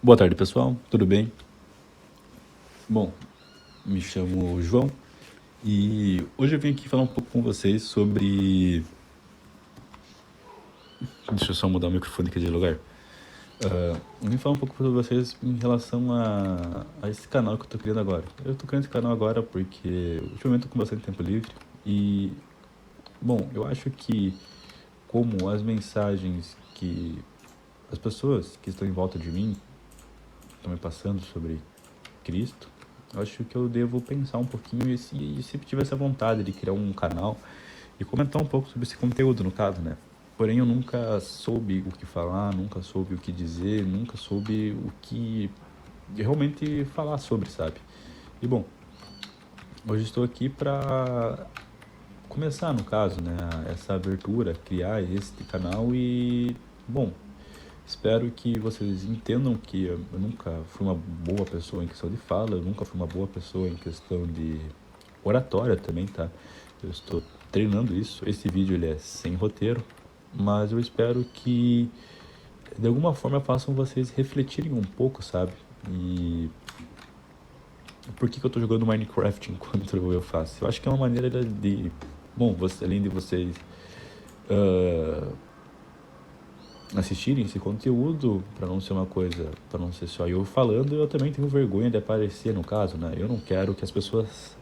Boa tarde, pessoal. Tudo bem? Bom, me chamo João e hoje eu vim aqui falar um pouco com vocês sobre. Deixa eu só mudar o microfone aqui de lugar. Eu vim falar um pouco para vocês em relação a esse canal que eu tô criando agora. Eu tô criando esse canal agora porque ultimamente eu tô com bastante tempo livre e, bom, eu acho que como as mensagens que as pessoas que estão em volta de mim estão me passando sobre Cristo, eu acho que eu devo pensar um pouquinho e se tiver essa vontade de criar um canal e comentar um pouco sobre esse conteúdo, no caso, né? Porém, eu nunca soube o que falar, nunca soube o que dizer, nunca soube o que realmente falar sobre, sabe? E bom, hoje estou aqui para começar, no caso, né, essa abertura, criar este canal e, bom, espero que vocês entendam que eu nunca fui uma boa pessoa em questão de fala, eu nunca fui uma boa pessoa em questão de oratória também, tá? Eu estou treinando isso. Esse vídeo ele é sem roteiro, mas eu espero que de alguma forma façam vocês refletirem um pouco, sabe? E por que eu tô jogando Minecraft enquanto eu faço? Eu acho que é uma maneira de, bom, além de vocês uh, assistirem esse conteúdo, para não ser uma coisa, para não ser só eu falando, eu também tenho vergonha de aparecer no caso, né? Eu não quero que as pessoas,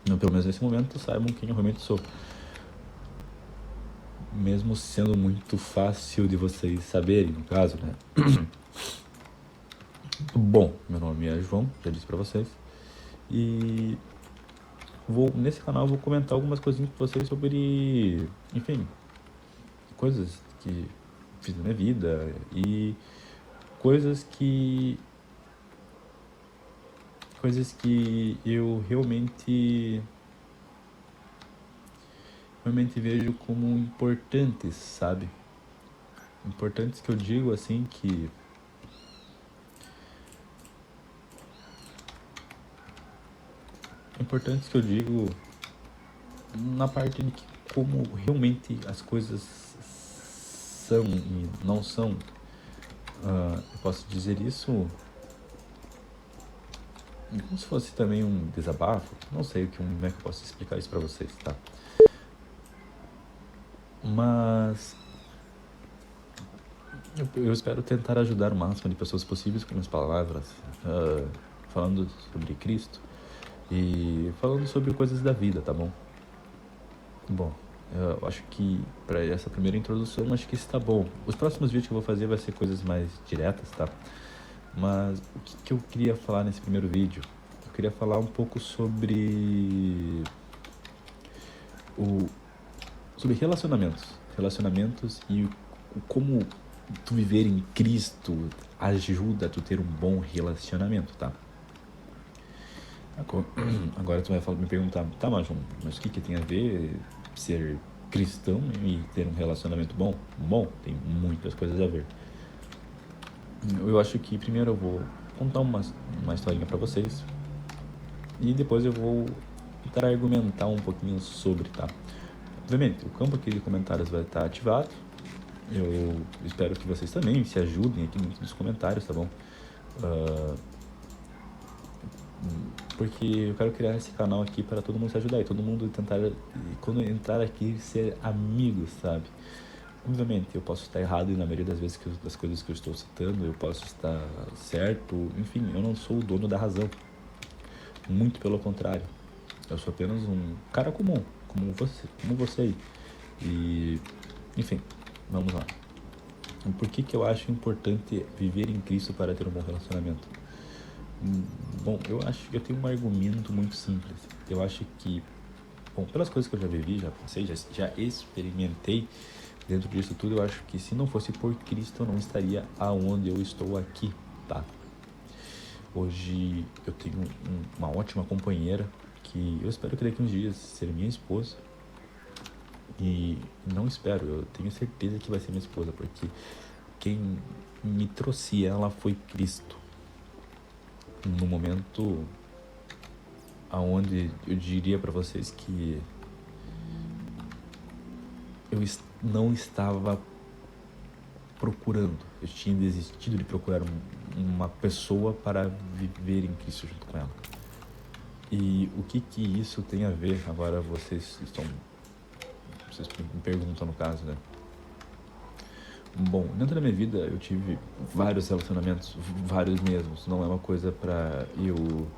pelo menos nesse momento, saibam quem eu realmente sou. Mesmo sendo muito fácil de vocês saberem, no caso, né? Bom, meu nome é João, já disse pra vocês. E nesse canal eu vou comentar algumas coisinhas com vocês sobre, enfim, coisas que fiz na minha vida e coisas que eu realmente vejo como importantes, sabe? Importantes que eu digo assim que importantes que eu digo na parte de que como realmente as coisas são e não são. Eu posso dizer isso como se fosse também um desabafo. Não sei como é que eu posso explicar isso pra vocês, tá? Mas eu espero tentar ajudar o máximo de pessoas possíveis com minhas palavras, falando sobre Cristo e falando sobre coisas da vida, tá bom? Bom, eu acho que para essa primeira introdução, acho que está bom. Os próximos vídeos que eu vou fazer vai ser coisas mais diretas, tá? Mas o que eu queria falar nesse primeiro vídeo? Eu queria falar um pouco sobre sobre relacionamentos e como tu viver em Cristo ajuda a tu ter um bom relacionamento, tá? Agora tu vai me perguntar, tá, mas o que tem a ver ser cristão e ter um relacionamento bom? Bom, tem muitas coisas a ver. Eu acho que primeiro eu vou contar uma historinha pra vocês e depois eu vou tentar argumentar um pouquinho sobre, tá? Obviamente, o campo aqui de comentários vai estar ativado. Eu espero que vocês também se ajudem aqui nos comentários, tá bom? Porque eu quero criar esse canal aqui para todo mundo se ajudar e todo mundo tentar, quando entrar aqui, ser amigo, sabe? Obviamente, eu posso estar errado e na maioria das vezes das coisas que eu estou citando, eu posso estar certo. Enfim, eu não sou o dono da razão. Muito pelo contrário. Eu sou apenas um cara comum, como você aí. E, enfim, vamos lá. Por que eu acho importante viver em Cristo para ter um bom relacionamento? Bom, eu acho que eu tenho um argumento muito simples. Eu acho que, bom, pelas coisas que eu já vivi, já passei, já experimentei dentro disso tudo, eu acho que se não fosse por Cristo eu não estaria aonde eu estou aqui, tá? Hoje eu tenho uma ótima companheira que eu espero que daqui uns dias ser minha esposa. E não espero, eu tenho certeza que vai ser minha esposa, porque quem me trouxe ela foi Cristo. No momento aonde eu diria para vocês que eu não estava procurando, eu tinha desistido de procurar uma pessoa para viver em Cristo junto com ela. E o que isso tem a ver? Agora vocês me perguntam no caso, né? Bom, dentro da minha vida eu tive vários relacionamentos, vários mesmos. Não é uma coisa pra eu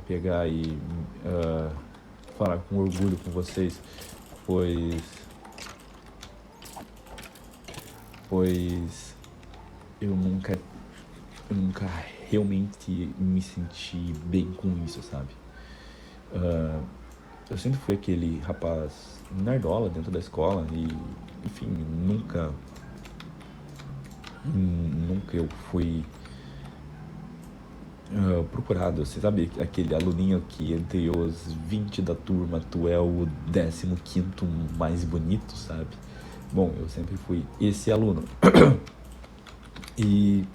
pegar e falar com orgulho com vocês, pois eu nunca realmente me senti bem com isso, sabe? Eu sempre fui aquele rapaz nerdola dentro da escola e, enfim, nunca eu fui procurado. Você sabe aquele aluninho que entre os 20 da turma tu é o 15º mais bonito, sabe? Bom, eu sempre fui esse aluno. E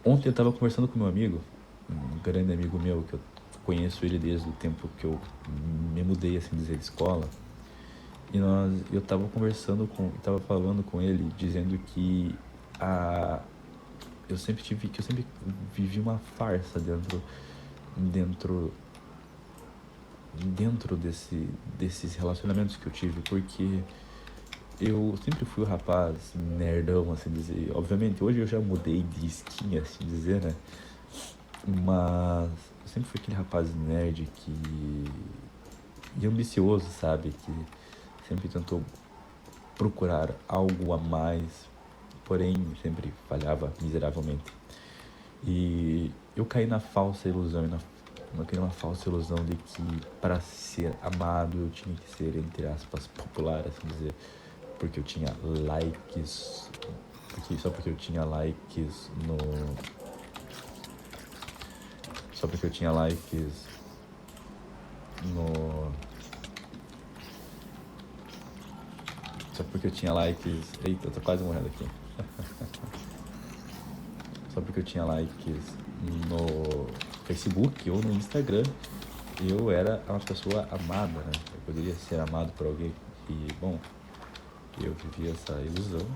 ontem eu tava conversando com meu amigo, um grande amigo meu, que eu conheço ele desde o tempo que eu me mudei, assim dizer, de escola. E eu tava falando com ele, dizendo que eu sempre vivi uma farsa dentro desses relacionamentos que eu tive, porque eu sempre fui o rapaz nerdão, assim dizer. Obviamente, hoje eu já mudei de skin, assim dizer, né? Mas eu sempre fui aquele rapaz nerd e ambicioso, sabe? Que sempre tentou procurar algo a mais, porém sempre falhava miseravelmente. E eu caí na falsa ilusão, uma falsa ilusão de que para ser amado eu tinha que ser, entre aspas, popular, assim dizer, porque eu tinha likes, só porque eu tinha likes só porque eu tinha likes no só porque eu tinha likes, eita, eu tô quase morrendo aqui. Só porque eu tinha likes no Facebook ou no Instagram, eu era uma pessoa amada, né? Eu poderia ser amado por alguém. E, bom, eu vivia essa ilusão.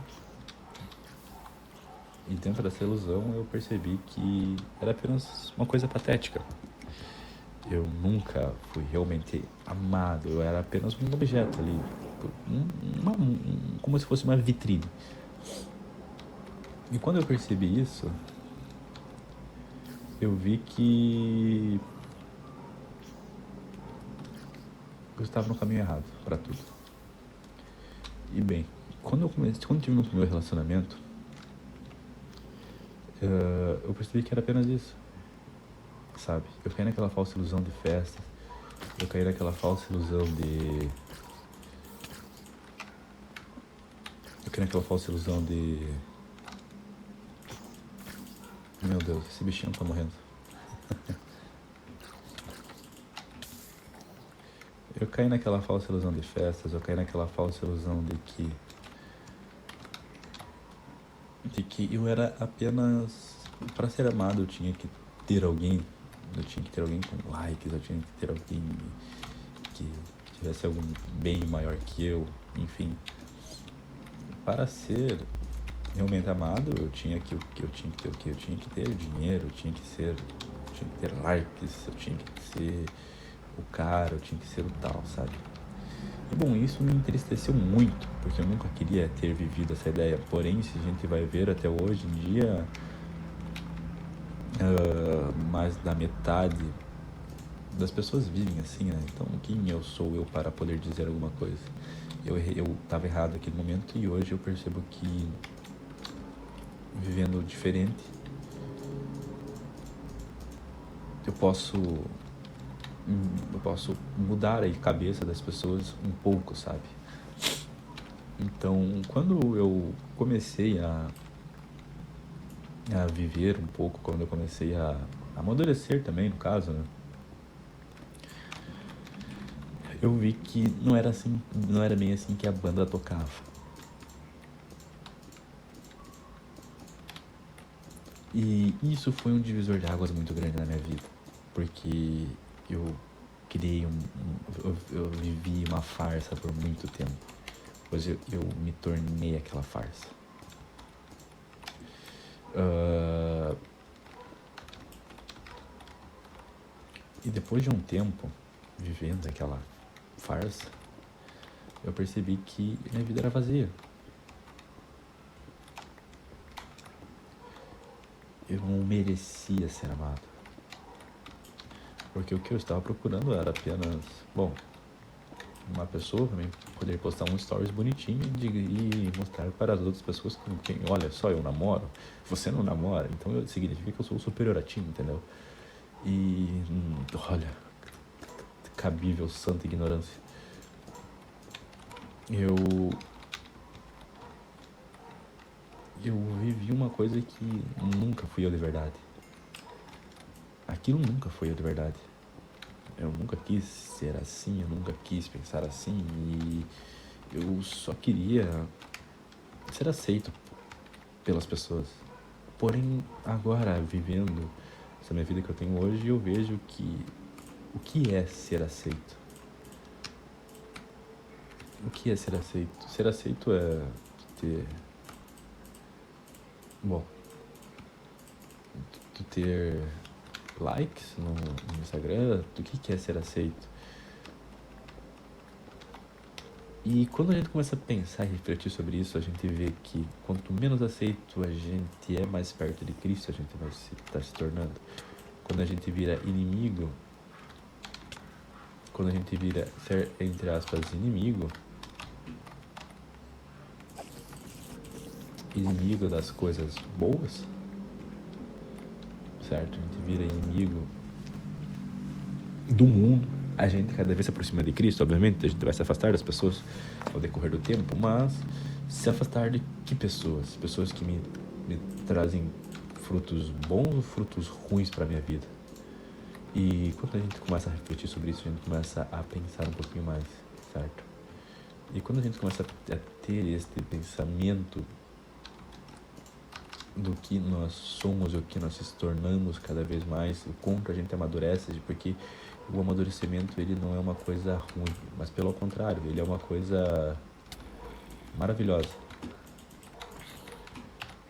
E dentro dessa ilusão eu percebi que era apenas uma coisa patética. Eu nunca fui realmente amado, eu era apenas um objeto ali, como se fosse uma vitrine. E quando eu percebi isso, eu vi que eu estava no caminho errado para tudo. E bem, quando eu tive meu primeiro relacionamento, eu percebi que era apenas isso, sabe? Eu caí naquela falsa ilusão de festas, eu caí naquela falsa ilusão de... Meu Deus, esse bichinho tá morrendo. Eu caí naquela falsa ilusão de festas, eu caí naquela falsa ilusão de que eu era apenas... Para ser amado eu tinha que ter alguém com likes, eu tinha que ter alguém que tivesse algum bem maior que eu, enfim. Para ser realmente amado, eu tinha que ter dinheiro, eu tinha que ter likes, eu tinha que ser o cara, eu tinha que ser o tal, sabe? E bom, isso me entristeceu muito, porque eu nunca queria ter vivido essa ideia. Porém, se a gente vai ver até hoje em dia, mais da metade das pessoas vivem assim, né? Então, quem eu sou eu para poder dizer alguma coisa? Eu estava errado naquele momento e hoje eu percebo que vivendo diferente eu posso mudar a cabeça das pessoas um pouco, sabe? Então, quando eu comecei a viver um pouco, quando eu comecei a amadurecer também, no caso, né? Eu vi que não era bem assim que a banda tocava. E isso foi um divisor de águas muito grande na minha vida, porque eu criei eu vivi uma farsa por muito tempo. depois eu me tornei aquela farsa. E depois de um tempo vivendo aquela farsa, eu percebi que minha vida era vazia. Eu não merecia ser amado. Porque o que eu estava procurando era apenas, uma pessoa também poder postar um stories bonitinho e mostrar para as outras pessoas com quem, olha só, eu namoro, você não namora, então significa que eu sou superior a ti, entendeu? E, olha, cabível santa ignorância. Eu vivi uma coisa que nunca fui eu de verdade. Aquilo nunca foi eu de verdade. Eu nunca quis ser assim, eu nunca quis pensar assim, e eu só queria ser aceito pelas pessoas. Porém, agora, vivendo essa minha vida que eu tenho hoje, eu vejo que o que é ser aceito? O que é ser aceito? Ser aceito é ter... tu ter likes no Instagram, do que é ser aceito. E quando a gente começa a pensar e refletir sobre isso, a gente vê que quanto menos aceito a gente é, mais perto de Cristo a gente vai estar se tornando. Quando a gente vira inimigo, quando a gente vira ser, entre aspas, inimigo das coisas boas, certo? A gente vira inimigo do mundo. A gente cada vez se aproxima de Cristo, obviamente, a gente vai se afastar das pessoas ao decorrer do tempo, mas se afastar de que pessoas? Pessoas que me trazem frutos bons ou frutos ruins para a minha vida? E quando a gente começa a refletir sobre isso, a gente começa a pensar um pouquinho mais, certo? E quando a gente começa a ter este pensamento do que nós somos e o que nós se tornamos cada vez mais, o quanto a gente amadurece, porque o amadurecimento ele não é uma coisa ruim, mas pelo contrário, ele é uma coisa maravilhosa.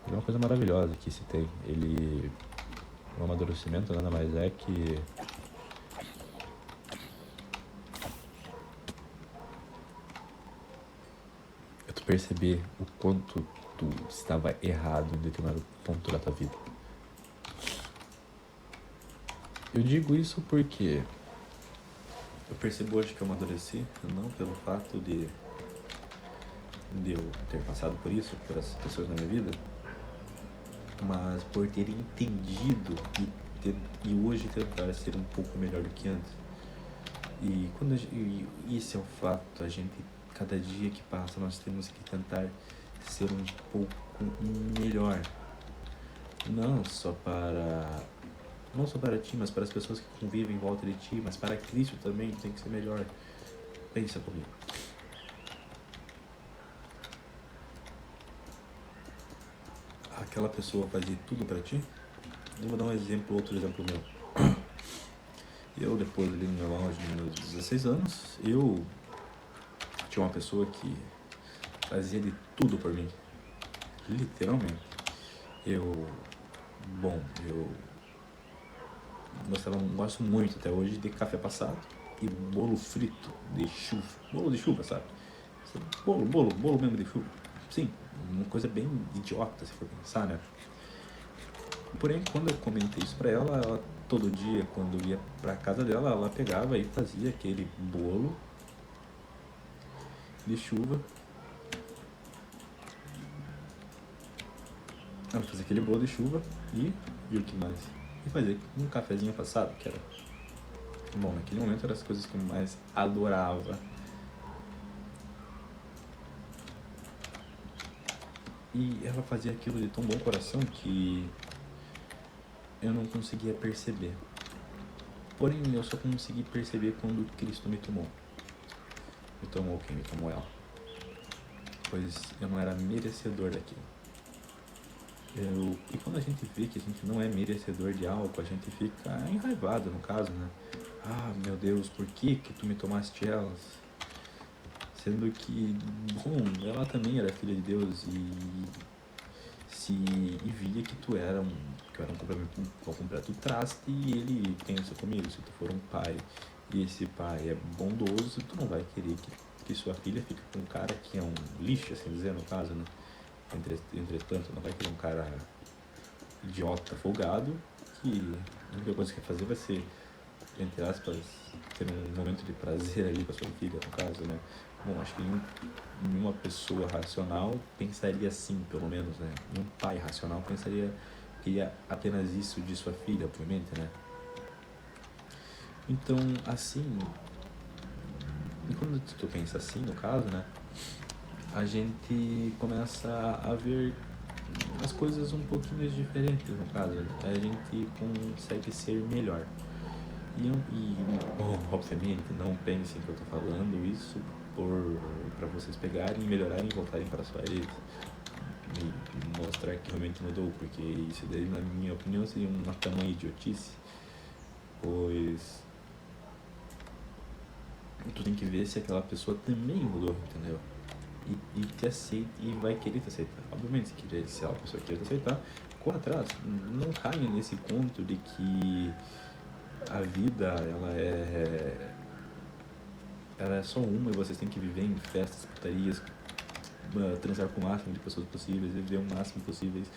Ele é uma coisa maravilhosa que se tem. O amadurecimento nada mais é que tu perceber o quanto tu estava errado em determinado ponto da tua vida. Eu digo isso porque eu percebo hoje que eu amadureci, não pelo fato de eu ter passado por isso, por essas pessoas na minha vida, mas por ter entendido e hoje tentar ser um pouco melhor do que antes. E esse é o fato, a gente, cada dia que passa, nós temos que tentar ser um pouco melhor. Não só para ti, mas para as pessoas que convivem em volta de ti, mas para Cristo também tem que ser melhor. Pensa comigo. Aquela pessoa fazia tudo para ti? Eu vou dar outro exemplo meu. Eu, depois ali no meu auge, nos meus 16 anos, eu tinha uma pessoa que fazia de tudo por mim. Literalmente. Eu gosto muito até hoje de café passado e bolo frito de chuva. Bolo de chuva, sabe? Bolo mesmo de chuva. Sim, uma coisa bem idiota, se for pensar, né? Porém, quando eu comentei isso pra ela todo dia, quando eu ia pra casa dela, ela pegava e fazia aquele bolo de chuva. Ela fazia aquele bolo de chuva e o que mais? E fazia um cafezinho passado, que era... Bom, naquele momento eram as coisas que eu mais adorava. E ela fazia aquilo de tão bom coração que eu não conseguia perceber. Porém, eu só consegui perceber quando Cristo me tomou. Me tomou quem? Me tomou ela. Pois eu não era merecedor daquilo. E quando a gente vê que a gente não é merecedor de algo, a gente fica enraivado, no caso, né? Ah, meu Deus, por que tu me tomaste elas? sendo que, bom, ela também era filha de Deus e via que que eu era um completo traste e ele pensa comigo, se tu for um pai e esse pai é bondoso, tu não vai querer que sua filha fique com um cara que é um lixo, assim dizer, no caso, né? Entretanto, não vai querer um cara idiota, folgado, que a única coisa que vai fazer vai ser, entre aspas, ter um momento de prazer ali com a sua filha, no caso, né? Bom, acho que nenhuma pessoa racional pensaria assim, pelo menos, né? Nenhum pai racional pensaria que ia apenas isso de sua filha, obviamente, né? Então, assim, e quando tu pensa assim, no caso, né? A gente começa a ver as coisas um pouquinho diferentes, no caso. A gente consegue ser melhor. Obviamente, não pensem que eu tô falando isso para vocês pegarem, melhorarem e voltarem para sua ex e mostrar que realmente mudou, porque isso daí, na minha opinião, seria uma tamanha idiotice, pois tu tem que ver se aquela pessoa também mudou, entendeu? E te aceita e vai querer te aceitar. Obviamente, se a pessoa quer te aceitar, corra atrás. Não caia nesse conto de que a vida ela é só uma e vocês têm que viver em festas, putarias, transar com o máximo de pessoas possíveis, viver o máximo possíveis,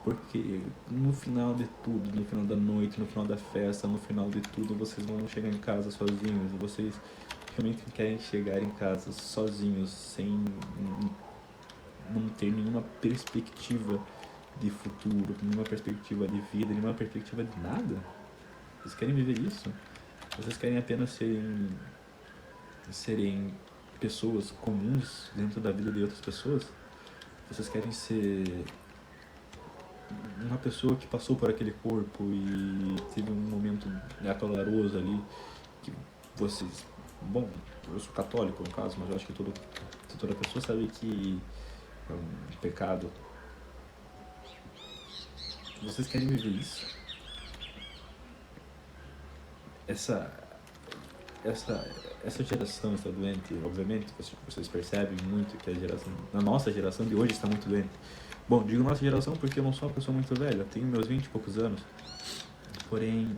porque no final de tudo, no final da noite, no final da festa, no final de tudo, vocês vão chegar em casa sozinhos, e vocês realmente querem chegar em casa sozinhos, sem não ter nenhuma perspectiva de futuro, nenhuma perspectiva de vida, nenhuma perspectiva de nada. Vocês querem viver isso? Vocês querem apenas serem pessoas comuns dentro da vida de outras pessoas? Vocês querem ser uma pessoa que passou por aquele corpo e teve um momento acaloroso ali, que vocês... Bom, eu sou católico no caso, mas eu acho que toda pessoa sabe que é um pecado. Vocês querem viver isso? Essa geração está doente, obviamente, vocês percebem muito que a nossa geração de hoje está muito doente. Bom, digo nossa geração porque eu não sou uma pessoa muito velha, eu tenho meus 20 e poucos anos, porém,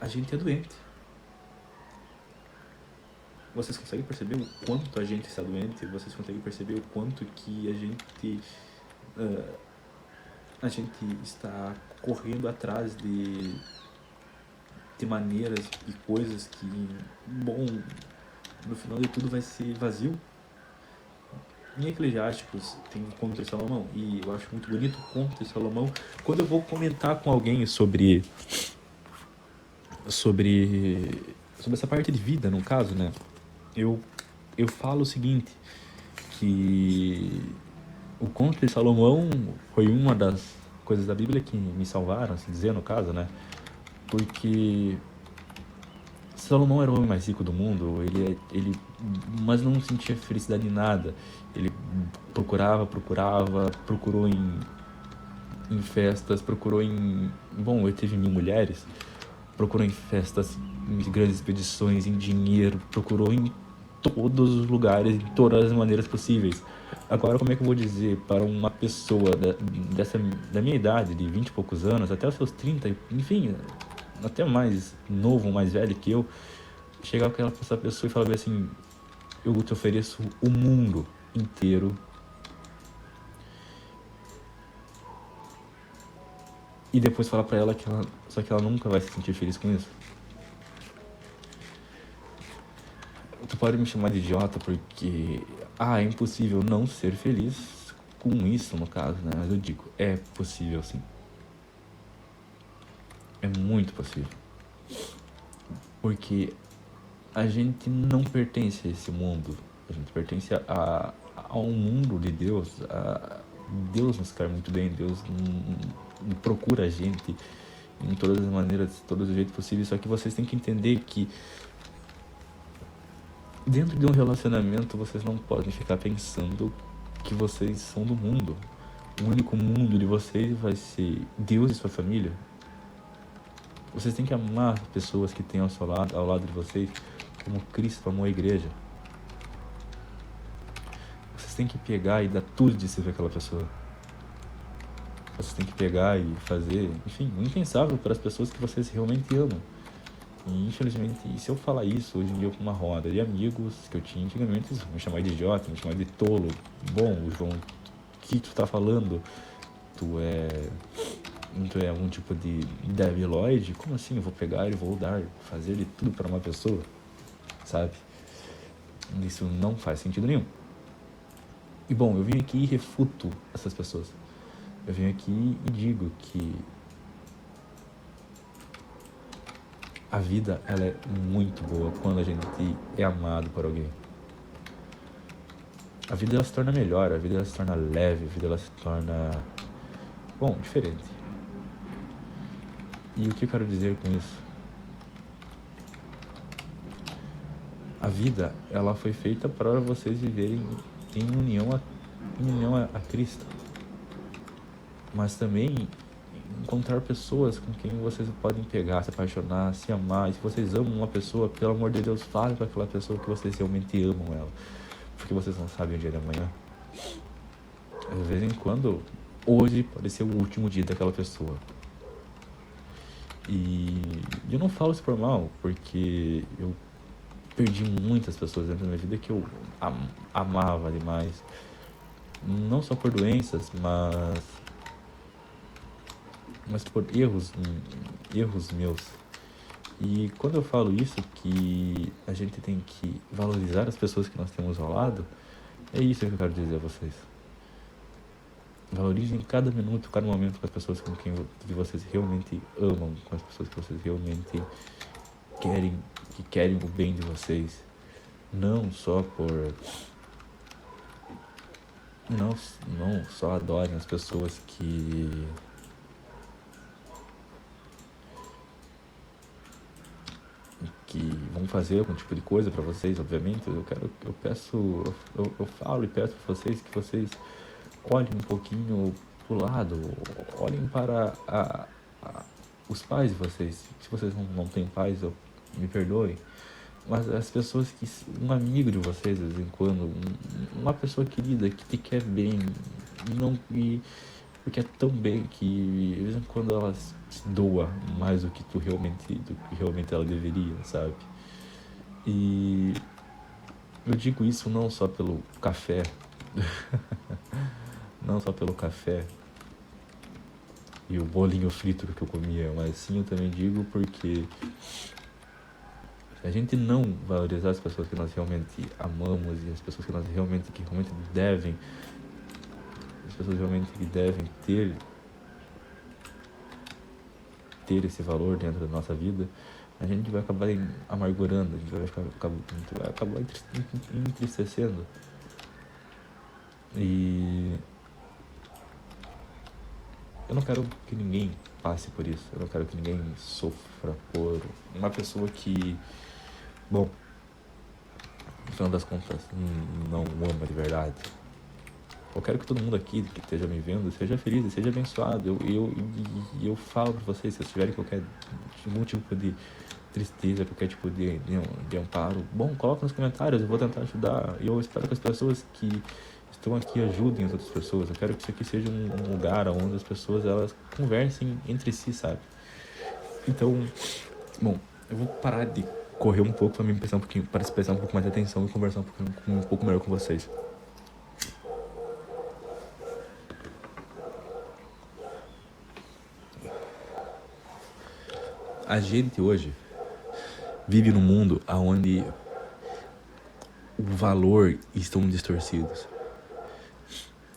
a gente é doente. Vocês conseguem perceber o quanto a gente está doente? Vocês conseguem perceber o quanto que a gente está correndo atrás de maneiras e coisas que, bom, no final de tudo vai ser vazio. Em Eclesiásticos tem o Conto de Salomão, e eu acho muito bonito o Conto de Salomão. Quando eu vou comentar com alguém sobre essa parte de vida, no caso, né, eu falo o seguinte, que o Conto de Salomão foi uma das coisas da Bíblia que me salvaram, assim dizer, no caso, né, porque Salomão era o homem mais rico do mundo, mas não sentia felicidade em nada. Ele procurou em festas, bom, ele teve 1000 mulheres, procurou em festas, em grandes expedições, em dinheiro, procurou em todos os lugares, de todas as maneiras possíveis. Agora, como é que eu vou dizer para uma pessoa da minha idade, de 20 e poucos anos, até os seus 30, enfim, até mais novo, mais velho que eu, chegar com essa pessoa e falar assim, eu te ofereço o mundo inteiro e depois falar pra ela só que ela nunca vai se sentir feliz com isso? Tu pode me chamar de idiota porque é impossível não ser feliz com isso, no caso, né? Mas eu digo, é possível sim. É muito possível. Porque a gente não pertence a esse mundo. A gente pertence a um mundo de Deus. Deus nos quer muito bem. Deus procura a gente em todas as maneiras, de todos os jeitos possíveis. Só que vocês têm que entender que dentro de um relacionamento vocês não podem ficar pensando que vocês são do mundo. O único mundo de vocês vai ser Deus e sua família. Vocês têm que amar as pessoas que têm ao lado de vocês como Cristo amou a igreja. Vocês têm que pegar e dar tudo de si para aquela pessoa. Vocês têm que pegar e fazer, enfim, o impensável para as pessoas que vocês realmente amam. E infelizmente, se eu falar isso hoje em dia com uma roda de amigos que eu tinha antigamente, eles vão me chamar de idiota, me chamar de tolo. Bom, João, o que tu tá falando? Tu é algum tipo de debiloide? Como assim? Eu vou pegar e vou fazer de tudo para uma pessoa, sabe? Isso não faz sentido nenhum. E bom, eu vim aqui e refuto essas pessoas. Eu venho aqui e digo que a vida, ela é muito boa quando a gente é amado por alguém. A vida, ela se torna melhor, a vida, ela se torna leve, a vida, ela se torna, bom, diferente. E o que eu quero dizer com isso? A vida, ela foi feita para vocês viverem em união a Cristo. Mas também encontrar pessoas com quem vocês podem pegar, se apaixonar, se amar. E se vocês amam uma pessoa, pelo amor de Deus, fale para aquela pessoa que vocês realmente amam ela. Porque vocês não sabem o dia de amanhã. De vez em quando, hoje pode ser o último dia daquela pessoa. E eu não falo isso por mal, porque eu perdi muitas pessoas dentro da minha vida que eu amava demais. Não só por doenças, mas por erros meus. E quando eu falo isso, que a gente tem que valorizar as pessoas que nós temos ao lado, é isso que eu quero dizer a vocês. Valorizem cada minuto, cada momento com as pessoas com quem vocês realmente amam, com as pessoas que vocês realmente querem o bem de vocês. Não só não só adorem as pessoas que vão fazer algum tipo de coisa para vocês, obviamente. Eu falo e peço para vocês que vocês olhem um pouquinho pro lado, olhem para os pais de vocês. Se vocês não têm pais, me perdoem, mas as pessoas um amigo de vocês, de vez em quando, uma pessoa querida que te quer bem, porque é tão bem que de vez em quando ela se doa mais do que realmente ela deveria, sabe? E eu digo isso não só pelo café, não só pelo café e o bolinho frito que eu comia, mas sim eu também digo porque se a gente não valorizar as pessoas que nós realmente amamos e as pessoas que realmente devem, as pessoas realmente que devem ter esse valor dentro da nossa vida, a gente vai acabar amargurando, a gente vai acabar entristecendo. E eu não quero que ninguém passe por isso, eu não quero que ninguém sofra por uma pessoa que, bom, no final das contas, não ama de verdade. Eu quero que todo mundo aqui que esteja me vendo seja feliz e seja abençoado. Eu falo para vocês, se vocês tiverem algum tipo de tristeza, qualquer tipo de amparo, bom, coloca nos comentários, eu vou tentar ajudar. E eu espero que as pessoas que estão aqui ajudem as outras pessoas. Eu quero que isso aqui seja um lugar onde as pessoas elas conversem entre si, sabe? Então, bom, eu vou parar de correr um pouco para prestar um pouco mais de atenção e conversar um pouco melhor com vocês. A gente hoje vive num mundo onde o valor estão distorcidos.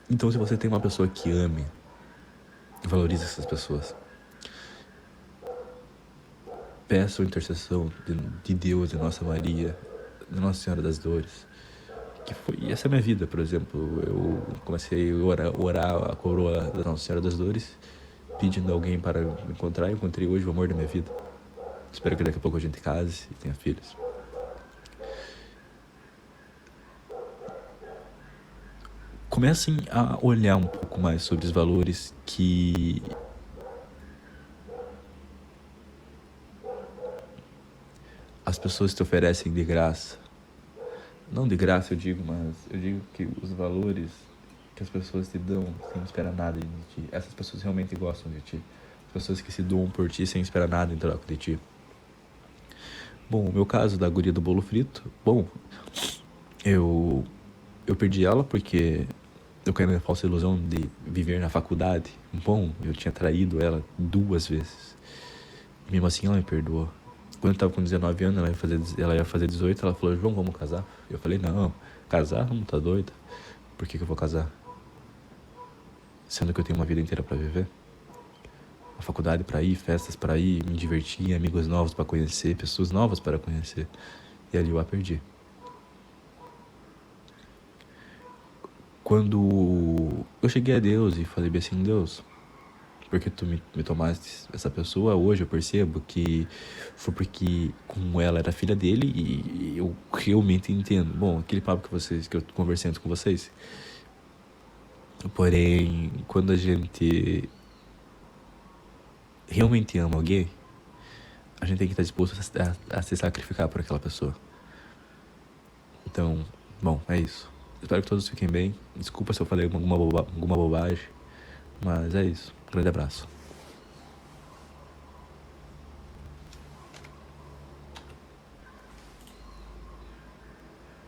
Então, se você tem uma pessoa que ame, valorize essas pessoas. Peça a intercessão de Deus, de Nossa Maria, de Nossa Senhora das Dores. Essa é a minha vida, por exemplo. Eu comecei a orar a coroa da Nossa Senhora das Dores, pedindo alguém para me encontrar. Eu encontrei hoje o amor da minha vida. Espero que daqui a pouco a gente case e tenha filhos. Comecem a olhar um pouco mais sobre os valores que as pessoas te oferecem de graça. Não de graça eu digo, mas eu digo que os valores que as pessoas te dão sem esperar nada de ti, essas pessoas realmente gostam de ti. As pessoas que se doam por ti sem esperar nada em troca de ti. Bom, o meu caso da guria do bolo frito, bom, eu perdi ela porque eu caí na falsa ilusão de viver na faculdade. Bom, eu tinha traído ela 2 vezes. Mesmo assim ela me perdoou. Quando eu tava com 19 anos, ela ia fazer 18, ela falou, João, vamos casar? Eu falei, não, casar? Não, tá doida? Por que eu vou casar? Sendo que eu tenho uma vida inteira pra viver. Uma faculdade pra ir, festas pra ir, me divertir, amigos novos pra conhecer, pessoas novas para conhecer. E ali eu a perdi. Quando eu cheguei a Deus e falei bem assim, Deus, porque tu me tomaste essa pessoa, hoje eu percebo que foi porque como ela era filha dele e eu realmente entendo. Bom, aquele papo que eu conversei antes com vocês. Porém, quando a gente realmente ama alguém, a gente tem que estar disposto a se sacrificar por aquela pessoa. Então, bom, é isso. Espero que todos fiquem bem. Desculpa se eu falei alguma bobagem, mas é isso. Grande abraço.